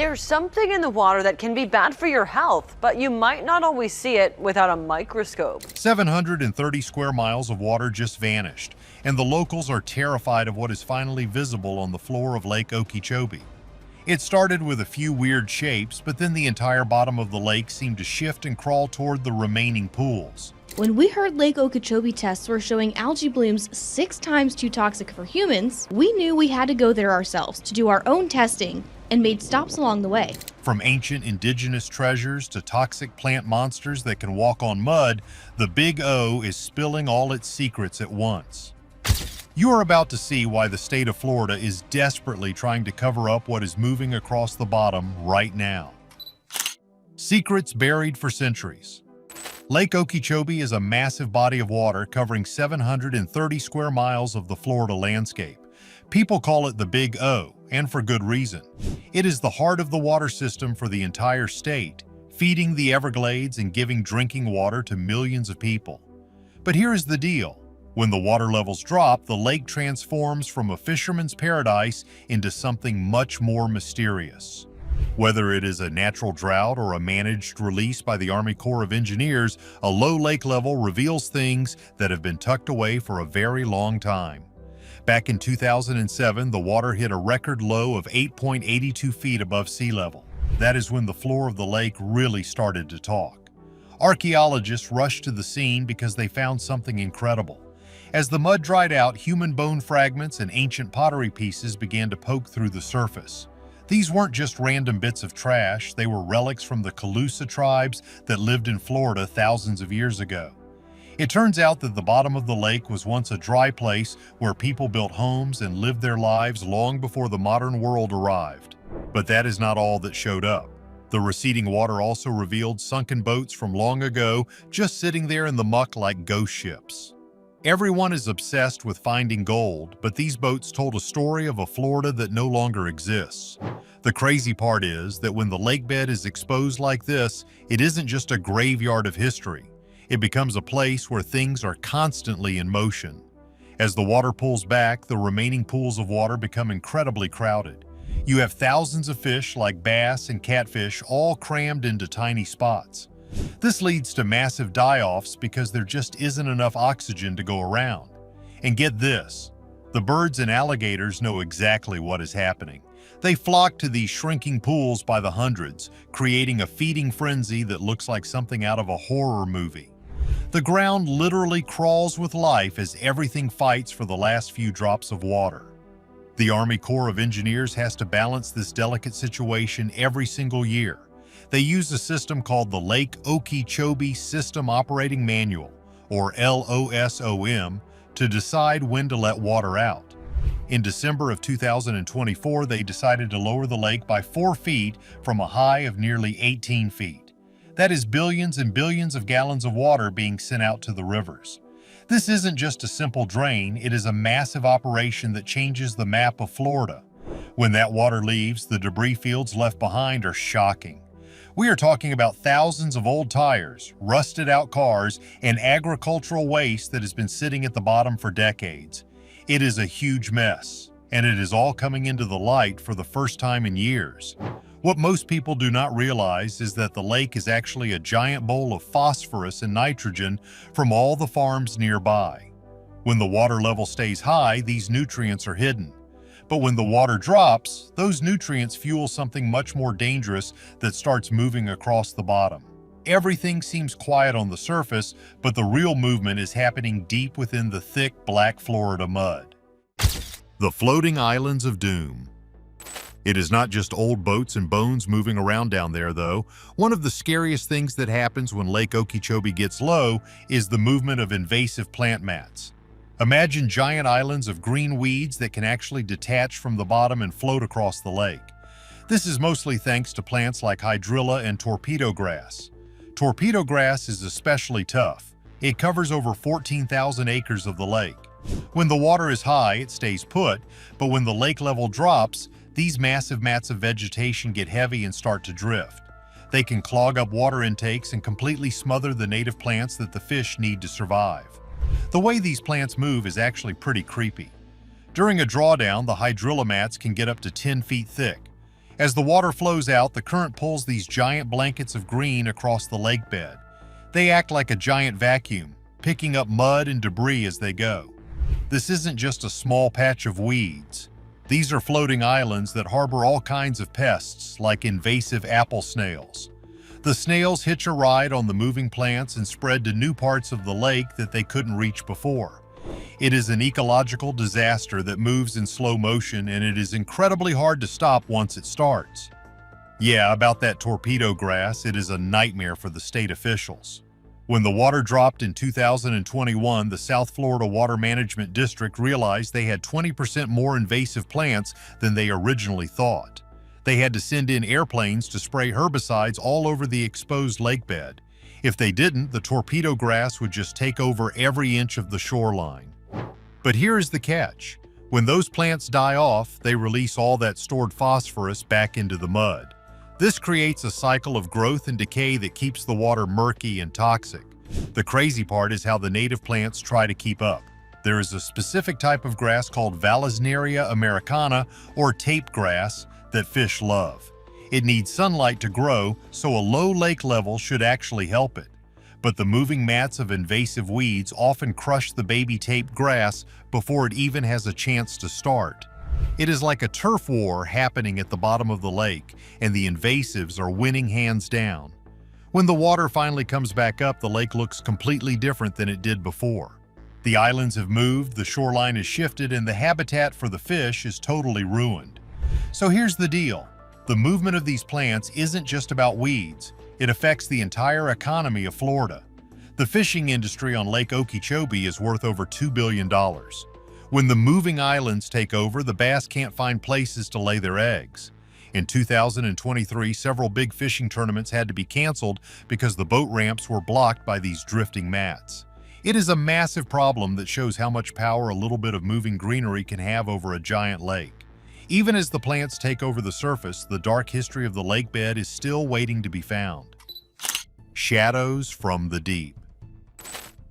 There's something in the water that can be bad for your health, but you might not always see it without a microscope. 730 square miles of water just vanished, and the locals are terrified of what is finally visible on the floor of Lake Okeechobee. It started with a few weird shapes, but then the entire bottom of the lake seemed to shift and crawl toward the remaining pools. When we heard Lake Okeechobee tests were showing algae blooms 6 times too toxic for humans, we knew we had to go there ourselves to do our own testing and made stops along the way. From ancient indigenous treasures to toxic plant monsters that can walk on mud, the Big O is spilling all its secrets at once. You are about to see why the state of Florida is desperately trying to cover up what is moving across the bottom right now. Secrets buried for centuries. Lake Okeechobee is a massive body of water covering 730 square miles of the Florida landscape. People call it the Big O, and for good reason. It is the heart of the water system for the entire state, feeding the Everglades and giving drinking water to millions of people. But here is the deal. When the water levels drop, the lake transforms from a fisherman's paradise into something much more mysterious. Whether it is a natural drought or a managed release by the Army Corps of Engineers, a low lake level reveals things that have been tucked away for a very long time. Back in 2007, the water hit a record low of 8.82 feet above sea level. That is when the floor of the lake really started to talk. Archaeologists rushed to the scene because they found something incredible. As the mud dried out, human bone fragments and ancient pottery pieces began to poke through the surface. These weren't just random bits of trash, they were relics from the Calusa tribes that lived in Florida thousands of years ago. It turns out that the bottom of the lake was once a dry place where people built homes and lived their lives long before the modern world arrived. But that is not all that showed up. The receding water also revealed sunken boats from long ago, just sitting there in the muck like ghost ships. Everyone is obsessed with finding gold, but these boats told a story of a Florida that no longer exists. The crazy part is that when the lake bed is exposed like this, it isn't just a graveyard of history. It becomes a place where things are constantly in motion. As the water pulls back, the remaining pools of water become incredibly crowded. You have thousands of fish like bass and catfish all crammed into tiny spots. This leads to massive die-offs because there just isn't enough oxygen to go around. And get this, the birds and alligators know exactly what is happening. They flock to these shrinking pools by the hundreds, creating a feeding frenzy that looks like something out of a horror movie. The ground literally crawls with life as everything fights for the last few drops of water. The Army Corps of Engineers has to balance this delicate situation every single year. They use a system called the Lake Okeechobee System Operating Manual, or LOSOM, to decide when to let water out. In December of 2024, they decided to lower the lake by 4 feet from a high of nearly 18 feet. That is billions and billions of gallons of water being sent out to the rivers. This isn't just a simple drain, it is a massive operation that changes the map of Florida. When that water leaves, the debris fields left behind are shocking. We are talking about thousands of old tires, rusted out cars, and agricultural waste that has been sitting at the bottom for decades. It is a huge mess, and it is all coming into the light for the first time in years. What most people do not realize is that the lake is actually a giant bowl of phosphorus and nitrogen from all the farms nearby. When the water level stays high, these nutrients are hidden. But when the water drops, those nutrients fuel something much more dangerous that starts moving across the bottom. Everything seems quiet on the surface, but the real movement is happening deep within the thick black Florida mud. The floating islands of doom. It is not just old boats and bones moving around down there, though. One of the scariest things that happens when Lake Okeechobee gets low is the movement of invasive plant mats. Imagine giant islands of green weeds that can actually detach from the bottom and float across the lake. This is mostly thanks to plants like hydrilla and torpedo grass. Torpedo grass is especially tough. It covers over 14,000 acres of the lake. When the water is high, it stays put, but when the lake level drops, these massive mats of vegetation get heavy and start to drift. They can clog up water intakes and completely smother the native plants that the fish need to survive. The way these plants move is actually pretty creepy. During a drawdown, the hydrilla mats can get up to 10 feet thick. As the water flows out, the current pulls these giant blankets of green across the lake bed. They act like a giant vacuum, picking up mud and debris as they go. This isn't just a small patch of weeds. These are floating islands that harbor all kinds of pests, like invasive apple snails. The snails hitch a ride on the moving plants and spread to new parts of the lake that they couldn't reach before. It is an ecological disaster that moves in slow motion, and it is incredibly hard to stop once it starts. Yeah, about that torpedo grass, it is a nightmare for the state officials. When the water dropped in 2021, the South Florida Water Management District realized they had 20% more invasive plants than they originally thought. They had to send in airplanes to spray herbicides all over the exposed lake bed. If they didn't, the torpedo grass would just take over every inch of the shoreline. But here is the catch. When those plants die off, they release all that stored phosphorus back into the mud. This creates a cycle of growth and decay that keeps the water murky and toxic. The crazy part is how the native plants try to keep up. There is a specific type of grass called Vallisneria americana, or tape grass, that fish love. It needs sunlight to grow, so a low lake level should actually help it. But the moving mats of invasive weeds often crush the baby tape grass before it even has a chance to start. It is like a turf war happening at the bottom of the lake, and the invasives are winning hands down. When the water finally comes back up, the lake looks completely different than it did before. The islands have moved, the shoreline is shifted, and the habitat for the fish is totally ruined. So here's the deal. The movement of these plants isn't just about weeds. It affects the entire economy of Florida. The fishing industry on Lake Okeechobee is worth over $2 billion. When the moving islands take over, the bass can't find places to lay their eggs. In 2023, several big fishing tournaments had to be canceled because the boat ramps were blocked by these drifting mats. It is a massive problem that shows how much power a little bit of moving greenery can have over a giant lake. Even as the plants take over the surface, the dark history of the lake bed is still waiting to be found. Shadows from the deep.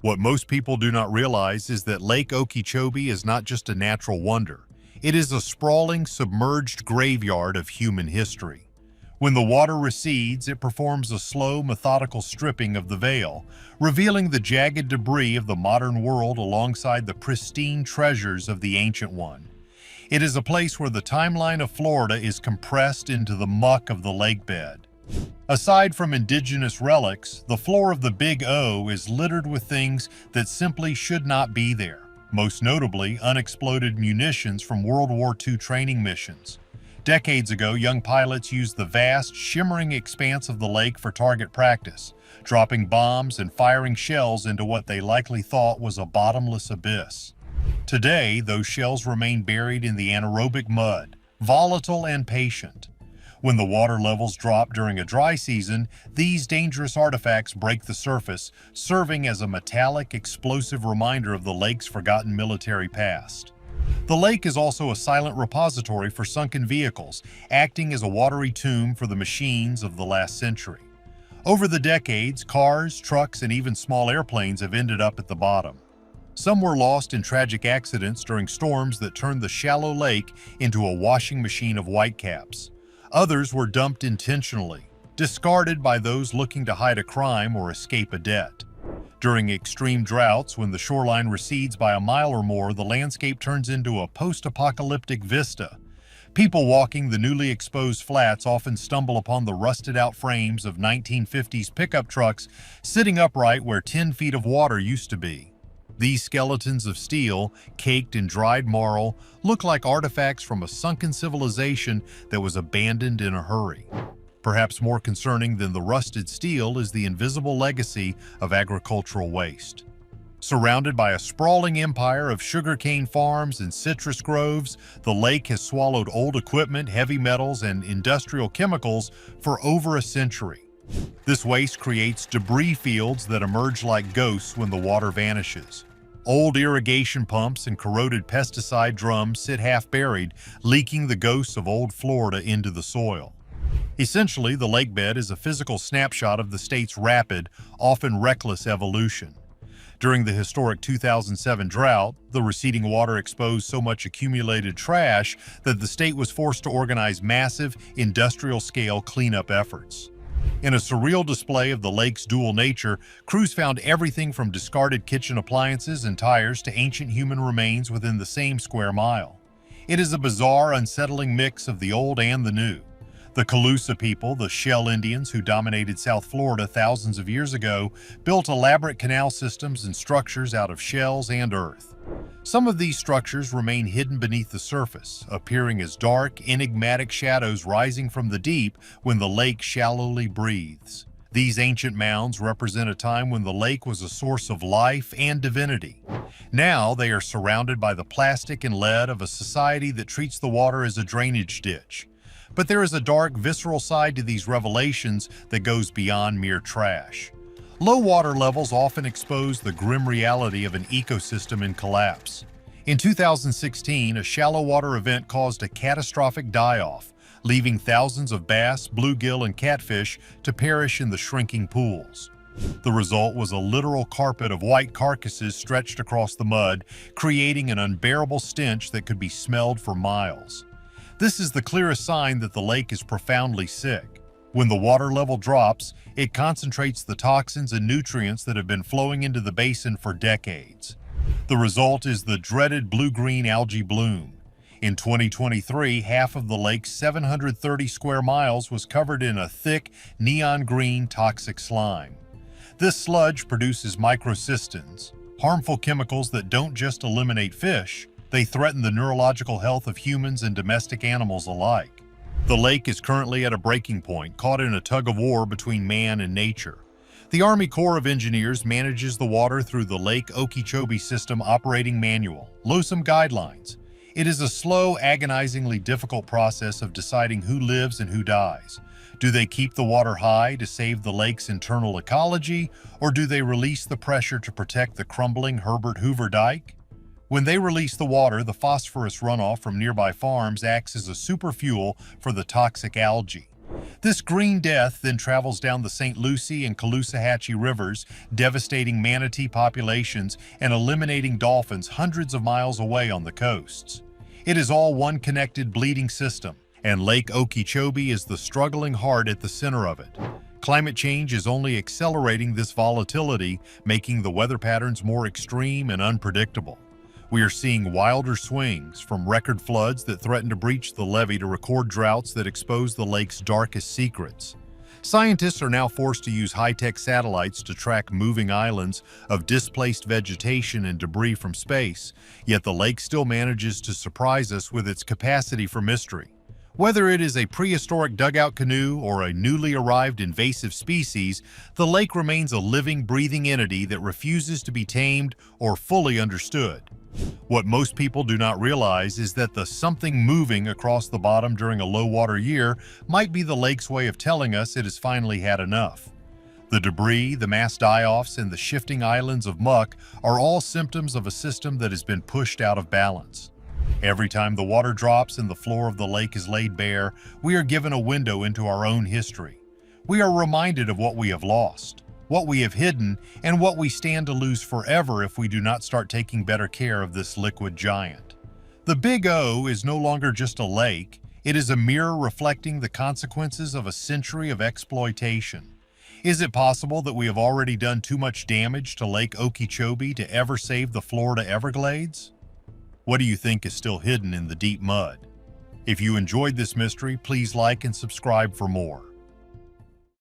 What most people do not realize is that Lake Okeechobee is not just a natural wonder. It is a sprawling, submerged graveyard of human history. When the water recedes, it performs a slow, methodical stripping of the veil, revealing the jagged debris of the modern world alongside the pristine treasures of the ancient one. It is a place where the timeline of Florida is compressed into the muck of the lake bed. Aside from indigenous relics, the floor of the Big O is littered with things that simply should not be there. Most notably, unexploded munitions from World War II training missions. Decades ago, young pilots used the vast, shimmering expanse of the lake for target practice, dropping bombs and firing shells into what they likely thought was a bottomless abyss. Today, those shells remain buried in the anaerobic mud, volatile and patient. When the water levels drop during a dry season, these dangerous artifacts break the surface, serving as a metallic, explosive reminder of the lake's forgotten military past. The lake is also a silent repository for sunken vehicles, acting as a watery tomb for the machines of the last century. Over the decades, cars, trucks, and even small airplanes have ended up at the bottom. Some were lost in tragic accidents during storms that turned the shallow lake into a washing machine of whitecaps. Others were dumped intentionally, discarded by those looking to hide a crime or escape a debt. During extreme droughts, when the shoreline recedes by a mile or more, the landscape turns into a post-apocalyptic vista. People walking the newly exposed flats often stumble upon the rusted-out frames of 1950s pickup trucks sitting upright where 10 feet of water used to be. These skeletons of steel, caked in dried marl, look like artifacts from a sunken civilization that was abandoned in a hurry. Perhaps more concerning than the rusted steel is the invisible legacy of agricultural waste. Surrounded by a sprawling empire of sugarcane farms and citrus groves, the lake has swallowed old equipment, heavy metals, and industrial chemicals for over a century. This waste creates debris fields that emerge like ghosts when the water vanishes. Old irrigation pumps and corroded pesticide drums sit half-buried, leaking the ghosts of old Florida into the soil. Essentially, the lake bed is a physical snapshot of the state's rapid, often reckless evolution. During the historic 2007 drought, the receding water exposed so much accumulated trash that the state was forced to organize massive, industrial-scale cleanup efforts. In a surreal display of the lake's dual nature, crews found everything from discarded kitchen appliances and tires to ancient human remains within the same square mile. It is a bizarre, unsettling mix of the old and the new. The Calusa people, the Shell Indians who dominated South Florida thousands of years ago, built elaborate canal systems and structures out of shells and earth. Some of these structures remain hidden beneath the surface, appearing as dark, enigmatic shadows rising from the deep when the lake shallowly breathes. These ancient mounds represent a time when the lake was a source of life and divinity. Now they are surrounded by the plastic and lead of a society that treats the water as a drainage ditch. But there is a dark, visceral side to these revelations that goes beyond mere trash. Low water levels often expose the grim reality of an ecosystem in collapse. In 2016, a shallow water event caused a catastrophic die-off, leaving thousands of bass, bluegill, and catfish to perish in the shrinking pools. The result was a literal carpet of white carcasses stretched across the mud, creating an unbearable stench that could be smelled for miles. This is the clearest sign that the lake is profoundly sick. When the water level drops, it concentrates the toxins and nutrients that have been flowing into the basin for decades. The result is the dreaded blue-green algae bloom. In 2023, half of the lake's 730 square miles was covered in a thick, neon-green toxic slime. This sludge produces microcystins, harmful chemicals that don't just eliminate fish, they threaten the neurological health of humans and domestic animals alike. The lake is currently at a breaking point, caught in a tug-of-war between man and nature. The Army Corps of Engineers manages the water through the Lake Okeechobee System Operating Manual, LOSOM guidelines. It is a slow, agonizingly difficult process of deciding who lives and who dies. Do they keep the water high to save the lake's internal ecology, or do they release the pressure to protect the crumbling Herbert Hoover Dike? When they release the water, the phosphorus runoff from nearby farms acts as a super fuel for the toxic algae. This green death then travels down the St. Lucie and Caloosahatchee rivers, devastating manatee populations and eliminating dolphins hundreds of miles away on the coasts. It is all one connected bleeding system, and Lake Okeechobee is the struggling heart at the center of it. Climate change is only accelerating this volatility, making the weather patterns more extreme and unpredictable. We are seeing wilder swings, from record floods that threaten to breach the levee to record droughts that expose the lake's darkest secrets. Scientists are now forced to use high-tech satellites to track moving islands of displaced vegetation and debris from space, yet the lake still manages to surprise us with its capacity for mystery. Whether it is a prehistoric dugout canoe or a newly arrived invasive species, the lake remains a living, breathing entity that refuses to be tamed or fully understood. What most people do not realize is that the something moving across the bottom during a low water year might be the lake's way of telling us it has finally had enough. The debris, the mass die-offs, and the shifting islands of muck are all symptoms of a system that has been pushed out of balance. Every time the water drops and the floor of the lake is laid bare, we are given a window into our own history. We are reminded of what we have lost, what we have hidden, and what we stand to lose forever if we do not start taking better care of this liquid giant. The Big O is no longer just a lake, it is a mirror reflecting the consequences of a century of exploitation. Is it possible that we have already done too much damage to Lake Okeechobee to ever save the Florida Everglades? What do you think is still hidden in the deep mud? If you enjoyed this mystery, please like and subscribe for more.